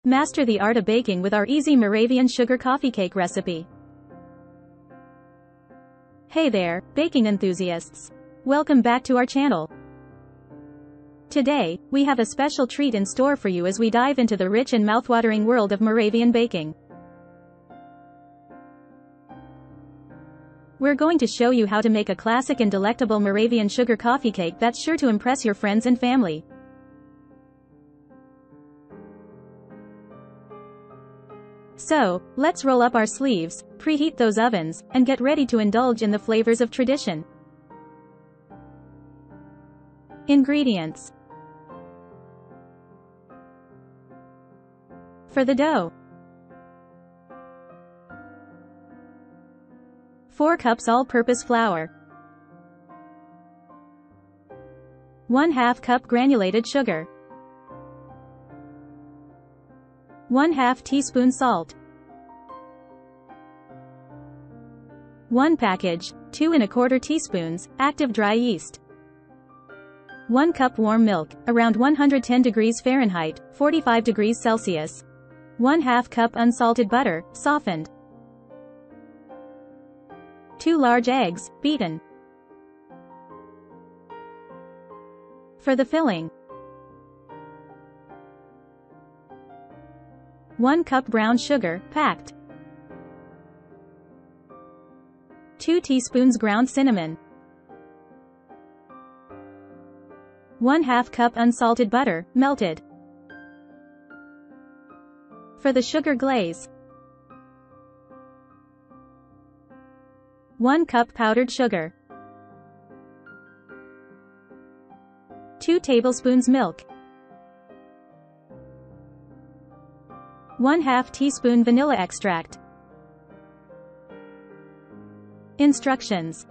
Master the art of baking with our easy Moravian sugar coffee cake recipe. Hey there, baking enthusiasts. Welcome back to our channel. Today, we have a special treat in store for you as we dive into the rich and mouthwatering world of Moravian baking. We're going to show you how to make a classic and delectable Moravian sugar coffee cake that's sure to impress your friends and family. So, let's roll up our sleeves, preheat those ovens, and get ready to indulge in the flavors of tradition. Ingredients. For the dough: 4 cups all-purpose flour, 1/2 cup granulated sugar, 1/2 teaspoon salt, 1 package, 2 1/4 teaspoons, active dry yeast, 1 cup warm milk, around 110 degrees Fahrenheit, 45 degrees Celsius, 1/2 cup unsalted butter, softened, 2 large eggs, beaten. For the filling: 1 cup brown sugar, packed, 2 teaspoons ground cinnamon, 1/2 cup unsalted butter, melted. For the sugar glaze: 1 cup powdered sugar, 2 tablespoons milk, 1/2 teaspoon vanilla extract. Instructions.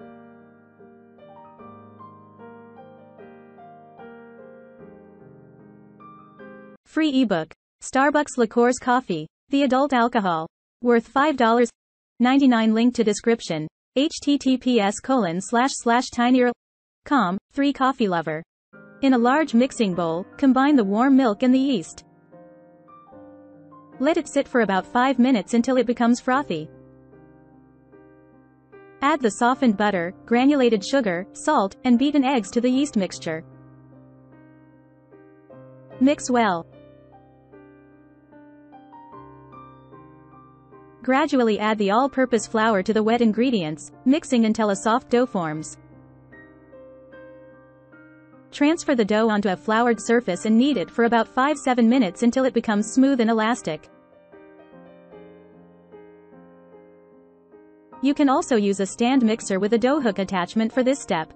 Free ebook: Starbucks Liqueurs Coffee, the adult alcohol, worth $5.99. Link to description. https://tinyurl.com. 3 coffee lover. In a large mixing bowl, combine the warm milk and the yeast. Let it sit for about 5 minutes until it becomes frothy. Add the softened butter, granulated sugar, salt, and beaten eggs to the yeast mixture. Mix well. Gradually add the all-purpose flour to the wet ingredients, mixing until a soft dough forms. Transfer the dough onto a floured surface and knead it for about 5-7 minutes until it becomes smooth and elastic. You can also use a stand mixer with a dough hook attachment for this step.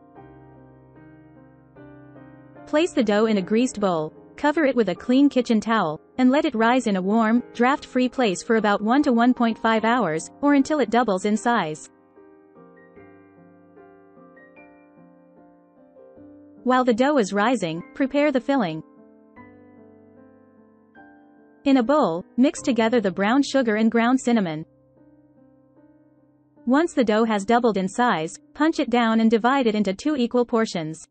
Place the dough in a greased bowl, cover it with a clean kitchen towel, and let it rise in a warm, draft-free place for about 1 to 1.5 hours, or until it doubles in size. While the dough is rising, prepare the filling. In a bowl, mix together the brown sugar and ground cinnamon. Once the dough has doubled in size, punch it down and divide it into 2 equal portions.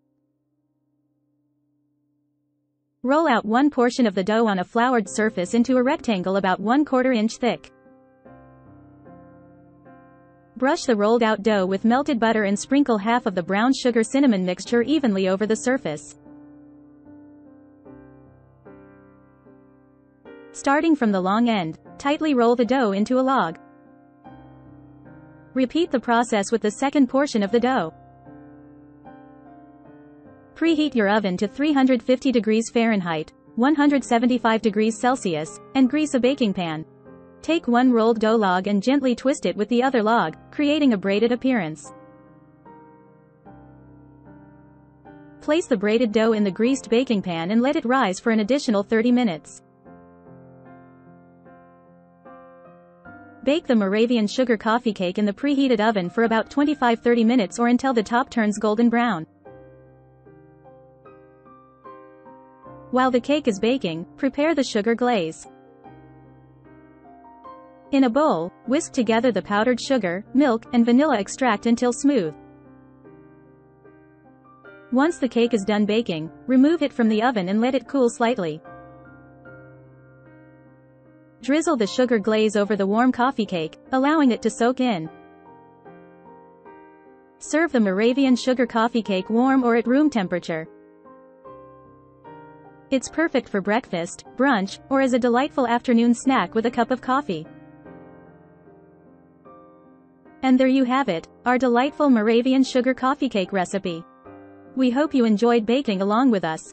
Roll out 1 portion of the dough on a floured surface into a rectangle about 1/4 inch thick. Brush the rolled out dough with melted butter and sprinkle half of the brown sugar cinnamon mixture evenly over the surface. Starting from the long end, tightly roll the dough into a log. Repeat the process with the second portion of the dough. Preheat your oven to 350 degrees Fahrenheit, 175 degrees Celsius, and grease a baking pan. Take 1 rolled dough log and gently twist it with the other log, creating a braided appearance. Place the braided dough in the greased baking pan and let it rise for an additional 30 minutes. Bake the Moravian sugar coffee cake in the preheated oven for about 25-30 minutes or until the top turns golden brown. While the cake is baking, prepare the sugar glaze. In a bowl, whisk together the powdered sugar, milk, and vanilla extract until smooth. Once the cake is done baking, remove it from the oven and let it cool slightly. Drizzle the sugar glaze over the warm coffee cake, allowing it to soak in. Serve the Moravian sugar coffee cake warm or at room temperature. It's perfect for breakfast, brunch, or as a delightful afternoon snack with a cup of coffee. And there you have it, our delightful Moravian sugar coffee cake recipe. We hope you enjoyed baking along with us.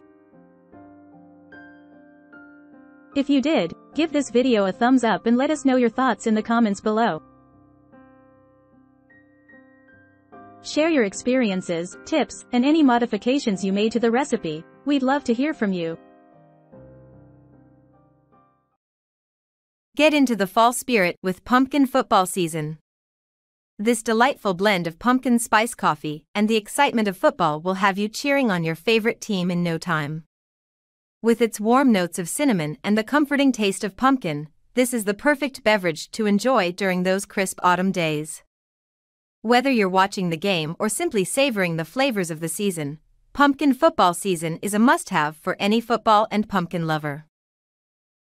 If you did, give this video a thumbs up and let us know your thoughts in the comments below. Share your experiences, tips, and any modifications you made to the recipe. We'd love to hear from you. Get into the fall spirit with pumpkin football season. This delightful blend of pumpkin spice coffee and the excitement of football will have you cheering on your favorite team in no time. With its warm notes of cinnamon and the comforting taste of pumpkin, this is the perfect beverage to enjoy during those crisp autumn days. Whether you're watching the game or simply savoring the flavors of the season, pumpkin football season is a must-have for any football and pumpkin lover.